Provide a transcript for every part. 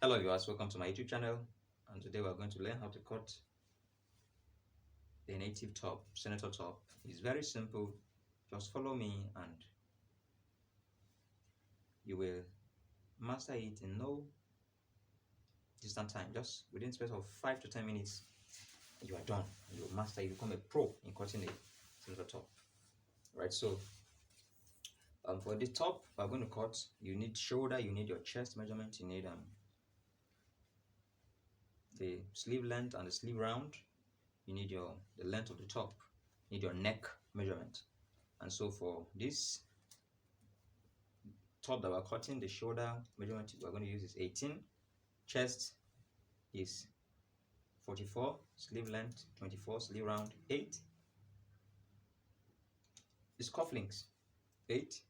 Hello viewers, welcome to my YouTube channel, and today we're going to learn how to cut the native top, senator top. It's very simple. Just follow me and you will master it in no distant time. Just within space of 5 to 10 minutes, you are done. You will master, you become a pro in cutting a senator top. Right, so for the top we're going to cut, you need shoulder, you need your chest measurement, you need the sleeve length and the sleeve round, you need the length of the top, you need your neck measurement. And so for this top that we're cutting, the shoulder measurement we're going to use is 18, chest is 44, sleeve length 24, sleeve round 8, this cufflinks 8,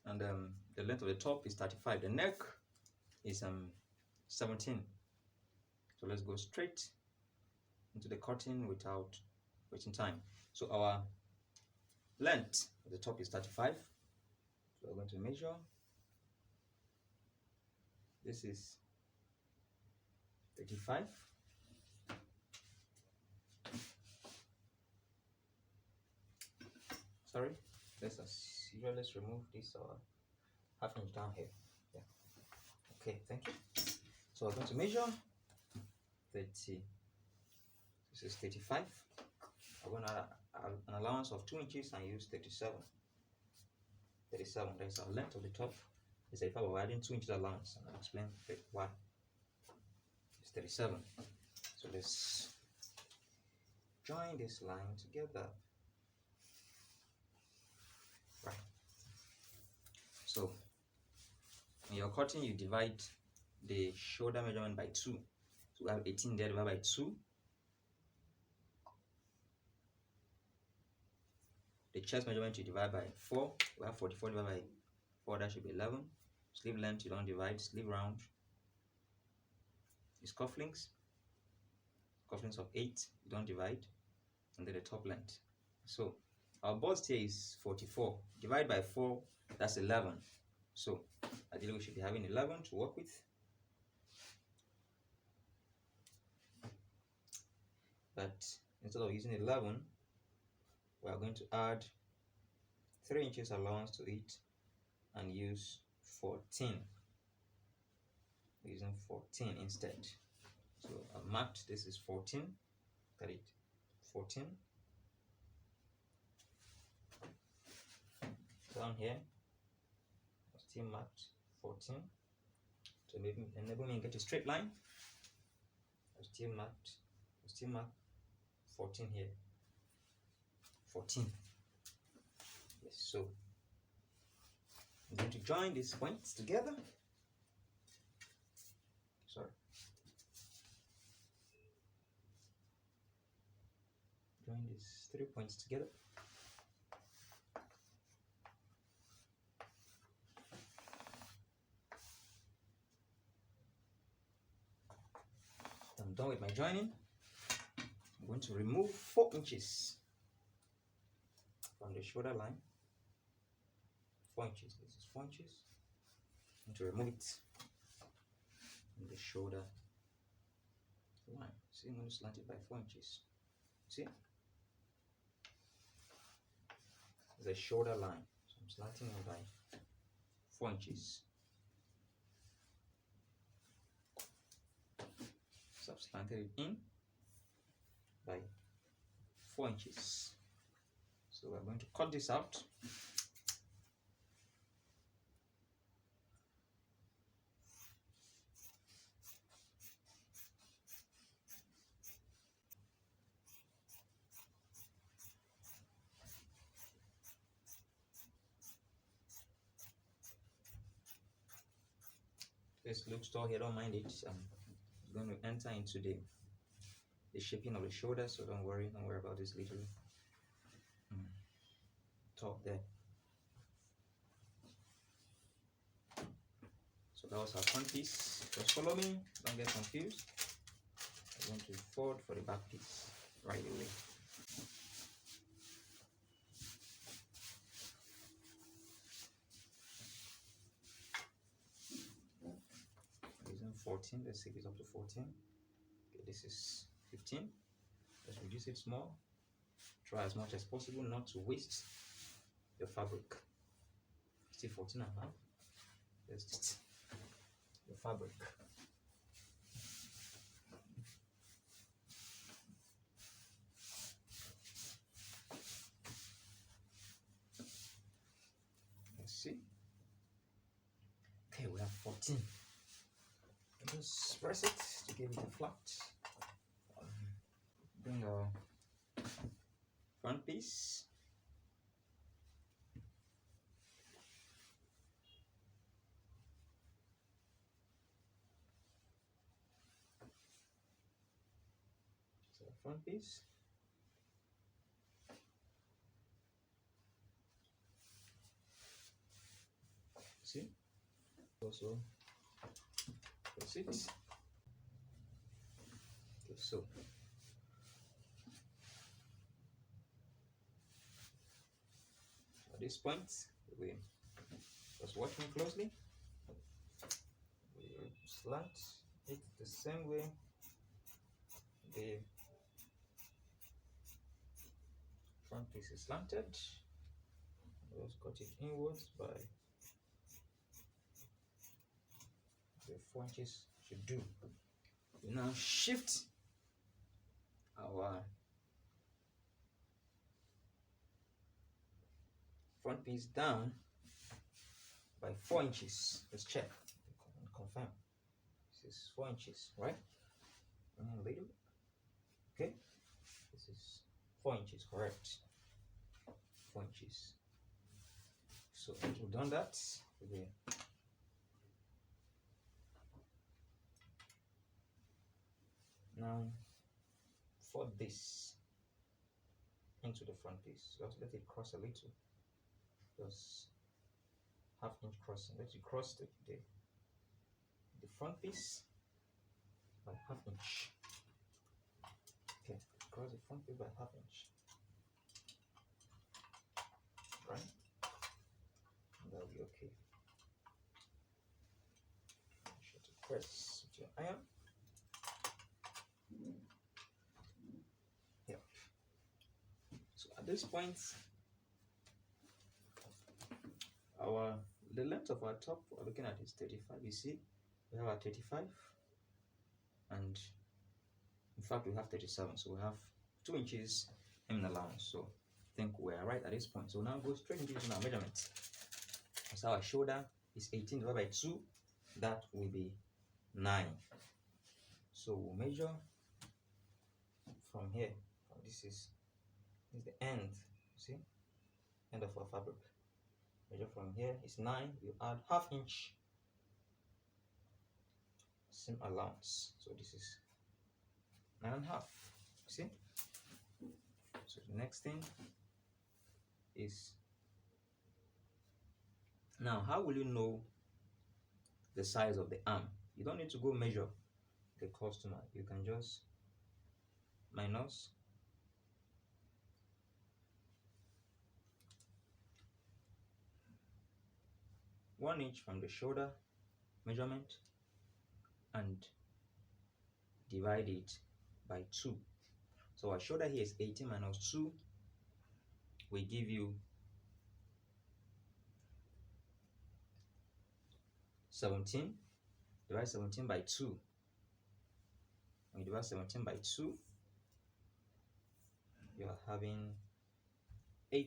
and the length of the top is 35. The neck is 17. So let's go straight into the cutting without wasting time. So our length of the top is 35. So we're going to measure. This is 35. Sorry, let's remove this half inch down here. Yeah. Okay, thank you. So we're going to measure 30. This is 35. I'm going to add an allowance of 2 inches and use 37. 37. That's our length of the top. It's 35, but we're adding 2 inches allowance, and I'll explain why. It's 37. So let's join this line together. Right. So when you're cutting, you divide the shoulder measurement by 2. So we have 18 there divided by 2. The chest measurement you divide by 4. We have 44 divided by 4, that should be 11. Sleeve length you don't divide, sleeve round is cufflinks of 8, you don't divide, and then the top length. So our bust here is 44, divide by 4, that's 11. So ideally we should be having 11 to work with. But instead of using 11, we are going to add 3 inches allowance to it and use 14. We're using 14 instead. So I've marked this is 14. Got it? 14. Down here, I've still marked 14. So maybe enable me to get a straight line. I've still marked 14 here. 14. Yes, so I'm going to join these points together. Sorry. Join these 3 points together. I'm done with my joining. I'm going to remove 4 inches from the shoulder line. 4 inches. This is 4 inches. I'm going to remove it from the shoulder line. See, I'm going to slant it by 4 inches. See? The shoulder line. So I'm slanting it by 4 inches. So I've slanted it in by 4 inches. So we're going to cut this out. This looks tall here, don't mind it. I'm going to enter into the shaping of the shoulder, so don't worry about this little top there. So that was our front piece. Just follow me, don't get confused. I'm going to fold for the back piece right away. Using 14. Let's see if it's up to 14. Okay, this is 15. Let's reduce it small. Try as much as possible not to waste your fabric. Still 14 and a half. Let's just your fabric. Let's see. Okay, we have 14. Just press it to give it a flat. Bring our front piece. So front piece. See? Also press it. Okay, so at this point, we just watch me closely. We slant it the same way the front piece is slanted. Just cut it inwards by the 4 inches should do. We now shift our front piece down by 4 inches. Let's check and confirm. This is 4 inches, right? And a little. Okay. This is 4 inches, correct? 4 inches. So once we've done that, now fold this into the front piece. Just let it cross a little. Just half-inch crossing. Let it cross the front piece by half-inch. Okay, cross the front piece by half-inch. Right? And that'll be okay. Make sure to press with your iron. Yeah. So at this point, the length of our top we're looking at is 35. You see, we have our 35, and in fact we have 37. So we have 2 inches in allowance. So I think we're right at this point. So now go straight into our measurements. So our shoulder is 18 divided by 2. That will be 9. So we'll measure from here. This is the end. You see, end of our fabric. Measure from here is 9. You add half-inch seam allowance. So this is 9.5. See? So the next thing is, now how will you know the size of the arm? You don't need to go measure the customer. You can just minus one inch from the shoulder measurement and divide it by 2. So our shoulder here is 18 minus 2 will give you 17. Divide 17 by 2. When you divide 17 by 2, you are having 8.5.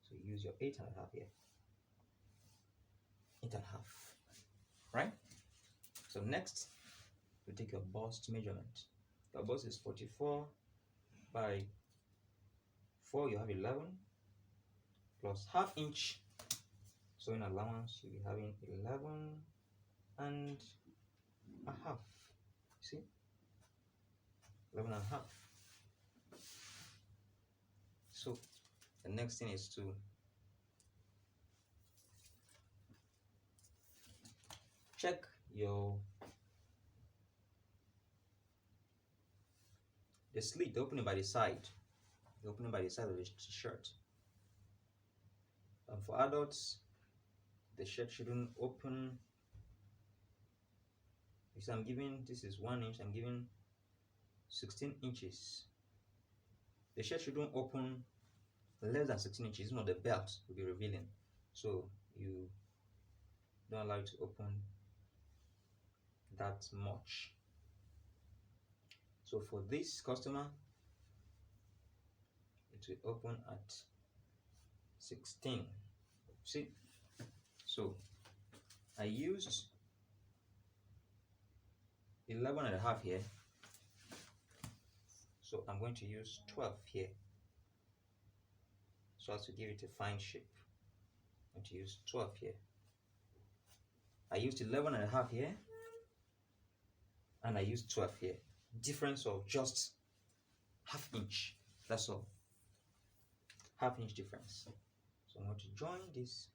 So you use your 8.5 here. 8.5. Right? So next, you take your bust measurement. Your bust is 44 by 4. You have 11 plus half-inch. So in allowance, you'll be having 11.5. See? 11.5. So the next thing is to check the slit, the opening by the side, of the shirt. And for adults, the shirt shouldn't open So I'm giving, this is 1 inch, I'm giving 16 inches. The shirt shouldn't open less than 16 inches, not the belt will be revealing. So you don't allow it to open that much. So for this customer, it will open at 16. See? So I used 11.5 here. So I'm going to use 12 here, so as to give it a fine shape. I'm going to use 12 here. I used 11.5 here, and I used 12 here. Difference of just ½ inch. That's all. ½ inch difference. So I'm going to join these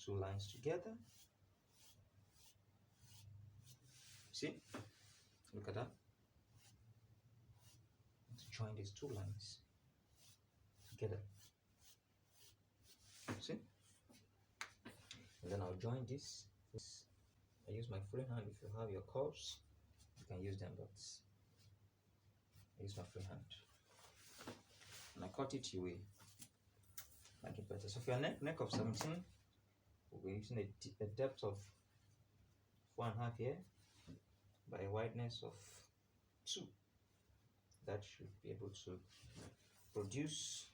two lines together. See? Look at that. Join these two lines together. See? And then I'll join this. I use my free hand. If you have your curves, you can use them, but I use my free hand. And I cut it your way. Make it better. So for your neck of 17, we'll be using a depth of 4.5 here by a wideness of 2. That should be able to produce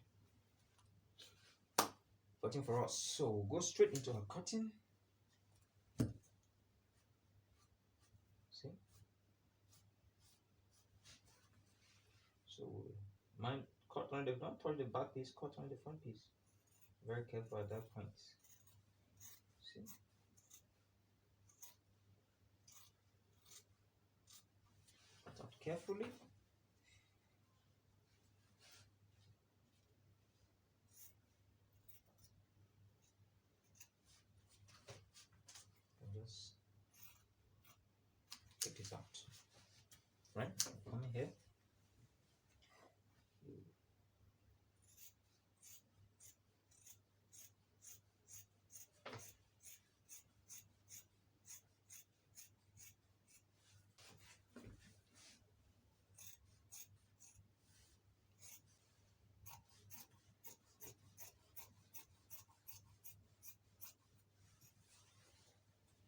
cutting for us. So we'll go straight into our cutting. See? So mind cut on the, don't touch the back piece, cut on the front piece. Very careful at that point. See? Cut out carefully. Just take this out, right? Come in here.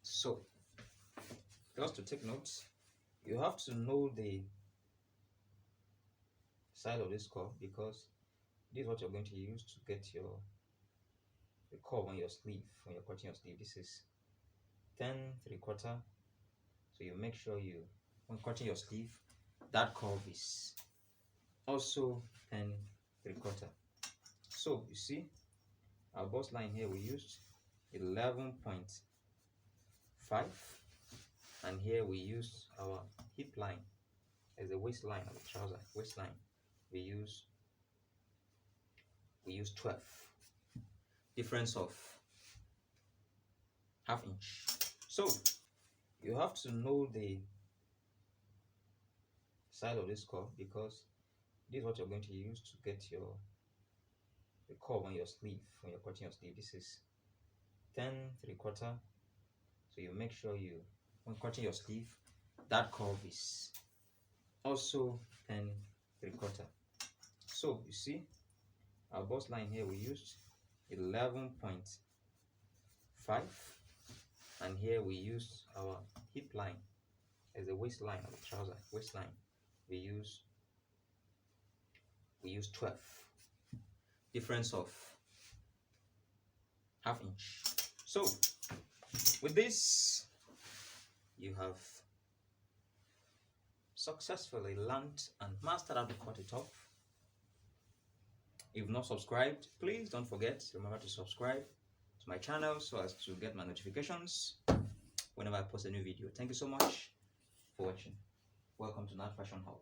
So, just to take notes, you have to know the side of this curve, because this is what you're going to use to get the curve on your sleeve when you're cutting your sleeve. This is 10 3/4. So you make sure you, when cutting your sleeve, that curve is also 10 3/4. So you see, our bust line here we used 11.5, and here we use our hip line as a waistline of the trouser. Waistline we use 12. Difference of ½ inch. So you have to know the side of this curve, because this is what you're going to use to get the curve on your sleeve when you're cutting your sleeve. This is 10 3/4. So you make sure you, when cutting your sleeve, that curve is also 10 3/4. So you see, our bust line here we used 11.5, and here we use our hip line as a waistline of the trouser. Waistline we use 12. Difference of ½ inch. So with this, you have successfully learned and mastered how to cut it off. If you've not subscribed, please don't forget, remember to subscribe to my channel so as to get my notifications whenever I post a new video. Thank you so much for watching. Welcome to Nat Fashion Hub.